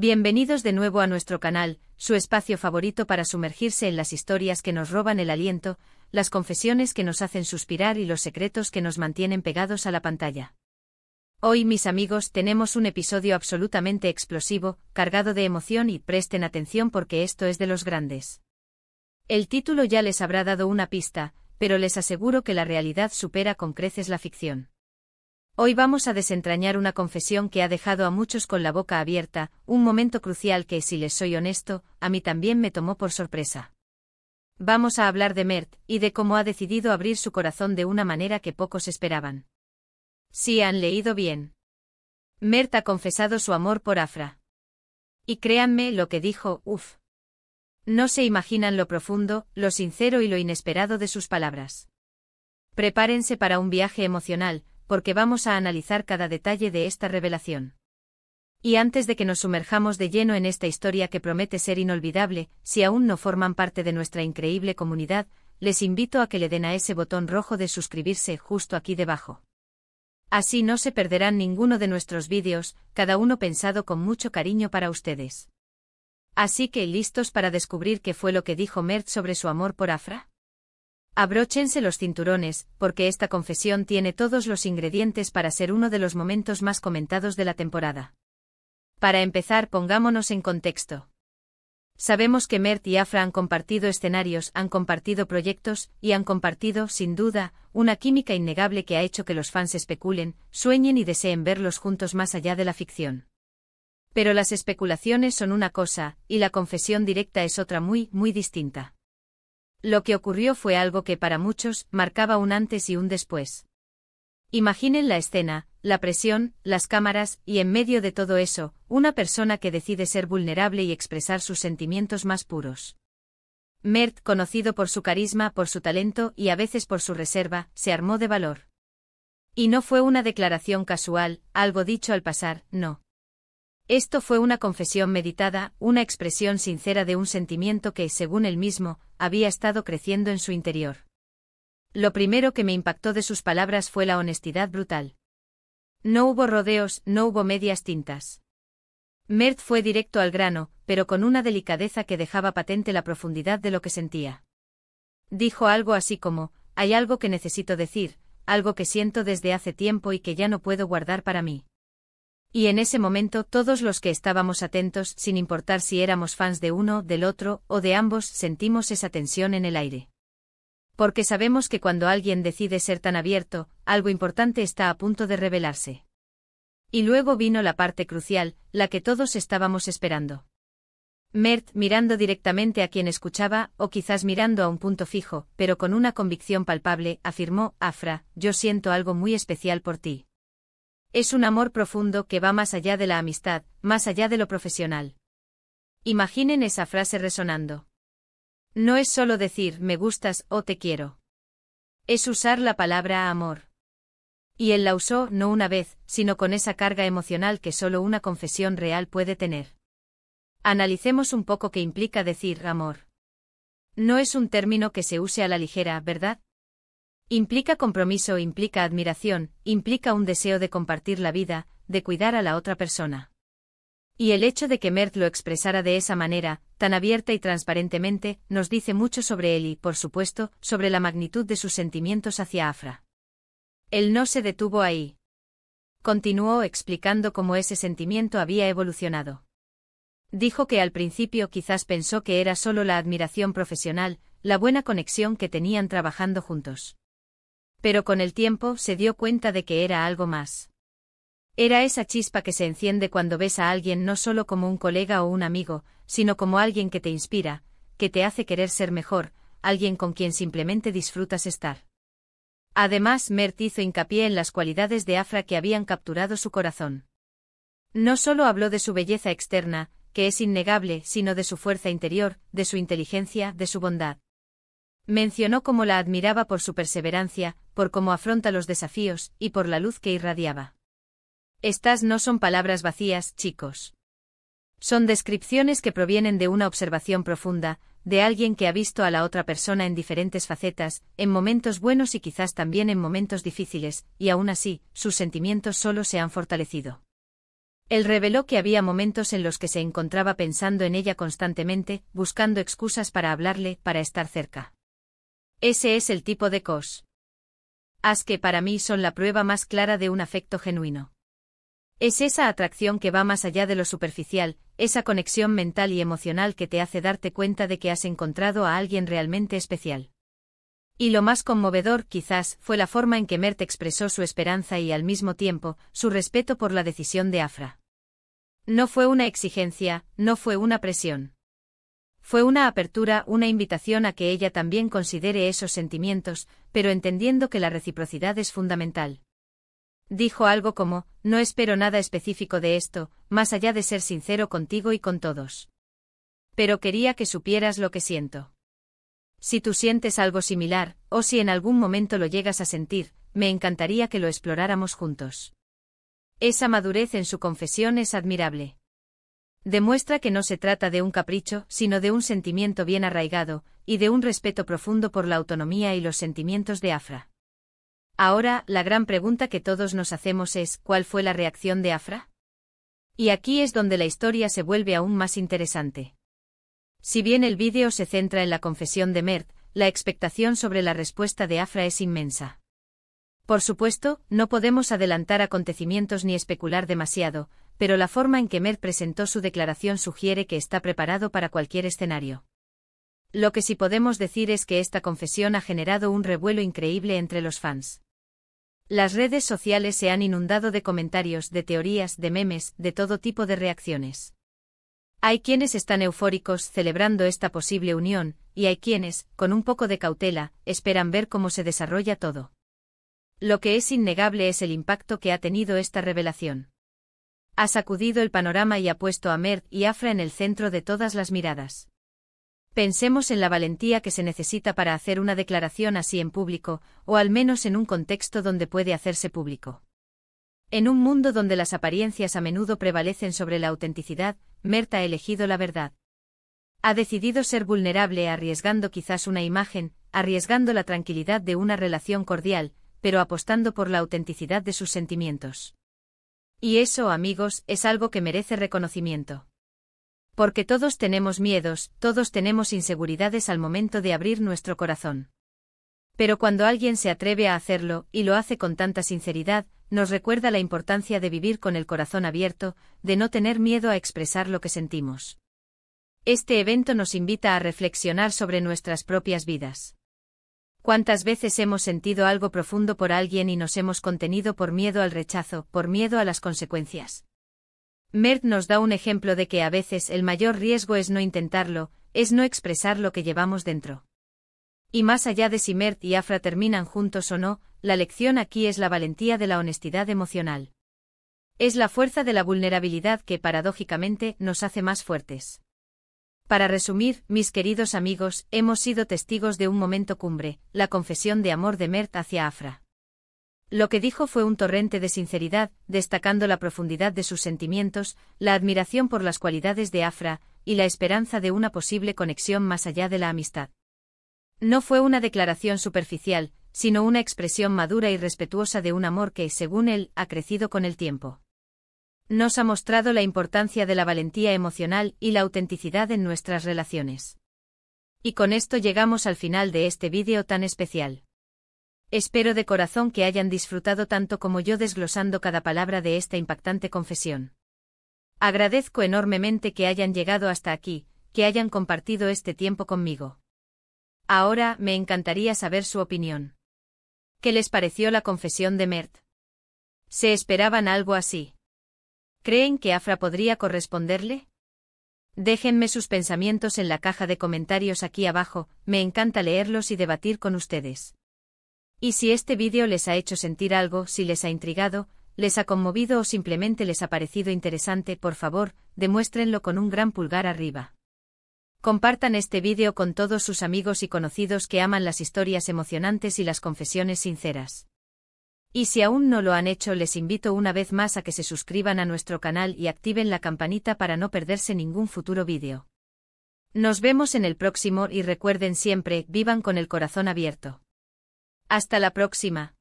Bienvenidos de nuevo a nuestro canal, su espacio favorito para sumergirse en las historias que nos roban el aliento, las confesiones que nos hacen suspirar y los secretos que nos mantienen pegados a la pantalla. Hoy, mis amigos, tenemos un episodio absolutamente explosivo, cargado de emoción y presten atención porque esto es de los grandes. El título ya les habrá dado una pista, pero les aseguro que la realidad supera con creces la ficción. Hoy vamos a desentrañar una confesión que ha dejado a muchos con la boca abierta, un momento crucial que, si les soy honesto, a mí también me tomó por sorpresa. Vamos a hablar de Mert, y de cómo ha decidido abrir su corazón de una manera que pocos esperaban. Sí, han leído bien. Mert ha confesado su amor por Afra. Y créanme lo que dijo, no se imaginan lo profundo, lo sincero y lo inesperado de sus palabras. Prepárense para un viaje emocional, porque vamos a analizar cada detalle de esta revelación. Y antes de que nos sumerjamos de lleno en esta historia que promete ser inolvidable, si aún no forman parte de nuestra increíble comunidad, les invito a que le den a ese botón rojo de suscribirse justo aquí debajo. Así no se perderán ninguno de nuestros vídeos, cada uno pensado con mucho cariño para ustedes. Así que, ¿listos para descubrir qué fue lo que dijo Mert sobre su amor por Afra? Abróchense los cinturones, porque esta confesión tiene todos los ingredientes para ser uno de los momentos más comentados de la temporada. Para empezar, pongámonos en contexto. Sabemos que Mert y Afra han compartido escenarios, han compartido proyectos, y han compartido, sin duda, una química innegable que ha hecho que los fans especulen, sueñen y deseen verlos juntos más allá de la ficción. Pero las especulaciones son una cosa, y la confesión directa es otra muy, muy distinta. Lo que ocurrió fue algo que para muchos marcaba un antes y un después. Imaginen la escena, la presión, las cámaras, y en medio de todo eso, una persona que decide ser vulnerable y expresar sus sentimientos más puros. Mert, conocido por su carisma, por su talento y a veces por su reserva, se armó de valor. Y no fue una declaración casual, algo dicho al pasar, no. Esto fue una confesión meditada, una expresión sincera de un sentimiento que, según él mismo, había estado creciendo en su interior. Lo primero que me impactó de sus palabras fue la honestidad brutal. No hubo rodeos, no hubo medias tintas. Mert fue directo al grano, pero con una delicadeza que dejaba patente la profundidad de lo que sentía. Dijo algo así como, hay algo que necesito decir, algo que siento desde hace tiempo y que ya no puedo guardar para mí. Y en ese momento todos los que estábamos atentos, sin importar si éramos fans de uno, del otro, o de ambos, sentimos esa tensión en el aire. Porque sabemos que cuando alguien decide ser tan abierto, algo importante está a punto de revelarse. Y luego vino la parte crucial, la que todos estábamos esperando. Mert, mirando directamente a quien escuchaba, o quizás mirando a un punto fijo, pero con una convicción palpable, afirmó, Afra, yo siento algo muy especial por ti. Es un amor profundo que va más allá de la amistad, más allá de lo profesional. Imaginen esa frase resonando. No es solo decir me gustas o te quiero. Es usar la palabra amor. Y él la usó no una vez, sino con esa carga emocional que solo una confesión real puede tener. Analicemos un poco qué implica decir amor. No es un término que se use a la ligera, ¿verdad? Implica compromiso, implica admiración, implica un deseo de compartir la vida, de cuidar a la otra persona. Y el hecho de que Mert lo expresara de esa manera, tan abierta y transparentemente, nos dice mucho sobre él y, por supuesto, sobre la magnitud de sus sentimientos hacia Afra. Él no se detuvo ahí. Continuó explicando cómo ese sentimiento había evolucionado. Dijo que al principio quizás pensó que era solo la admiración profesional, la buena conexión que tenían trabajando juntos. Pero con el tiempo se dio cuenta de que era algo más. Era esa chispa que se enciende cuando ves a alguien no solo como un colega o un amigo, sino como alguien que te inspira, que te hace querer ser mejor, alguien con quien simplemente disfrutas estar. Además, Mert hizo hincapié en las cualidades de Afra que habían capturado su corazón. No solo habló de su belleza externa, que es innegable, sino de su fuerza interior, de su inteligencia, de su bondad. Mencionó cómo la admiraba por su perseverancia, por cómo afronta los desafíos, y por la luz que irradiaba. Estas no son palabras vacías, chicos. Son descripciones que provienen de una observación profunda, de alguien que ha visto a la otra persona en diferentes facetas, en momentos buenos y quizás también en momentos difíciles, y aún así, sus sentimientos solo se han fortalecido. Él reveló que había momentos en los que se encontraba pensando en ella constantemente, buscando excusas para hablarle, para estar cerca. Ese es el tipo de cosas que para mí son la prueba más clara de un afecto genuino. Es esa atracción que va más allá de lo superficial, esa conexión mental y emocional que te hace darte cuenta de que has encontrado a alguien realmente especial. Y lo más conmovedor, quizás, fue la forma en que Mert expresó su esperanza y, al mismo tiempo, su respeto por la decisión de Afra. No fue una exigencia, no fue una presión. Fue una apertura, una invitación a que ella también considere esos sentimientos, pero entendiendo que la reciprocidad es fundamental. Dijo algo como: no espero nada específico de esto, más allá de ser sincero contigo y con todos. Pero quería que supieras lo que siento. Si tú sientes algo similar, o si en algún momento lo llegas a sentir, me encantaría que lo exploráramos juntos. Esa madurez en su confesión es admirable. Demuestra que no se trata de un capricho, sino de un sentimiento bien arraigado, y de un respeto profundo por la autonomía y los sentimientos de Afra. Ahora, la gran pregunta que todos nos hacemos es: ¿cuál fue la reacción de Afra? Y aquí es donde la historia se vuelve aún más interesante. Si bien el vídeo se centra en la confesión de Mert, la expectación sobre la respuesta de Afra es inmensa. Por supuesto, no podemos adelantar acontecimientos ni especular demasiado, pero la forma en que Mert presentó su declaración sugiere que está preparado para cualquier escenario. Lo que sí podemos decir es que esta confesión ha generado un revuelo increíble entre los fans. Las redes sociales se han inundado de comentarios, de teorías, de memes, de todo tipo de reacciones. Hay quienes están eufóricos celebrando esta posible unión, y hay quienes, con un poco de cautela, esperan ver cómo se desarrolla todo. Lo que es innegable es el impacto que ha tenido esta revelación. Ha sacudido el panorama y ha puesto a Mert y Afra en el centro de todas las miradas. Pensemos en la valentía que se necesita para hacer una declaración así en público, o al menos en un contexto donde puede hacerse público. En un mundo donde las apariencias a menudo prevalecen sobre la autenticidad, Mert ha elegido la verdad. Ha decidido ser vulnerable arriesgando quizás una imagen, arriesgando la tranquilidad de una relación cordial, pero apostando por la autenticidad de sus sentimientos. Y eso, amigos, es algo que merece reconocimiento. Porque todos tenemos miedos, todos tenemos inseguridades al momento de abrir nuestro corazón. Pero cuando alguien se atreve a hacerlo, y lo hace con tanta sinceridad, nos recuerda la importancia de vivir con el corazón abierto, de no tener miedo a expresar lo que sentimos. Este evento nos invita a reflexionar sobre nuestras propias vidas. ¿Cuántas veces hemos sentido algo profundo por alguien y nos hemos contenido por miedo al rechazo, por miedo a las consecuencias? Mert nos da un ejemplo de que a veces el mayor riesgo es no intentarlo, es no expresar lo que llevamos dentro. Y más allá de si Mert y Afra terminan juntos o no, la lección aquí es la valentía de la honestidad emocional. Es la fuerza de la vulnerabilidad que, paradójicamente, nos hace más fuertes. Para resumir, mis queridos amigos, hemos sido testigos de un momento cumbre, la confesión de amor de Mert hacia Afra. Lo que dijo fue un torrente de sinceridad, destacando la profundidad de sus sentimientos, la admiración por las cualidades de Afra, y la esperanza de una posible conexión más allá de la amistad. No fue una declaración superficial, sino una expresión madura y respetuosa de un amor que, según él, ha crecido con el tiempo. Nos ha mostrado la importancia de la valentía emocional y la autenticidad en nuestras relaciones. Y con esto llegamos al final de este vídeo tan especial. Espero de corazón que hayan disfrutado tanto como yo desglosando cada palabra de esta impactante confesión. Agradezco enormemente que hayan llegado hasta aquí, que hayan compartido este tiempo conmigo. Ahora, me encantaría saber su opinión. ¿Qué les pareció la confesión de Mert? ¿Se esperaban algo así? ¿Creen que Afra podría corresponderle? Déjenme sus pensamientos en la caja de comentarios aquí abajo, me encanta leerlos y debatir con ustedes. Y si este vídeo les ha hecho sentir algo, si les ha intrigado, les ha conmovido o simplemente les ha parecido interesante, por favor, demuéstrenlo con un gran pulgar arriba. Compartan este vídeo con todos sus amigos y conocidos que aman las historias emocionantes y las confesiones sinceras. Y si aún no lo han hecho, les invito una vez más a que se suscriban a nuestro canal y activen la campanita para no perderse ningún futuro vídeo. Nos vemos en el próximo y recuerden siempre, vivan con el corazón abierto. Hasta la próxima.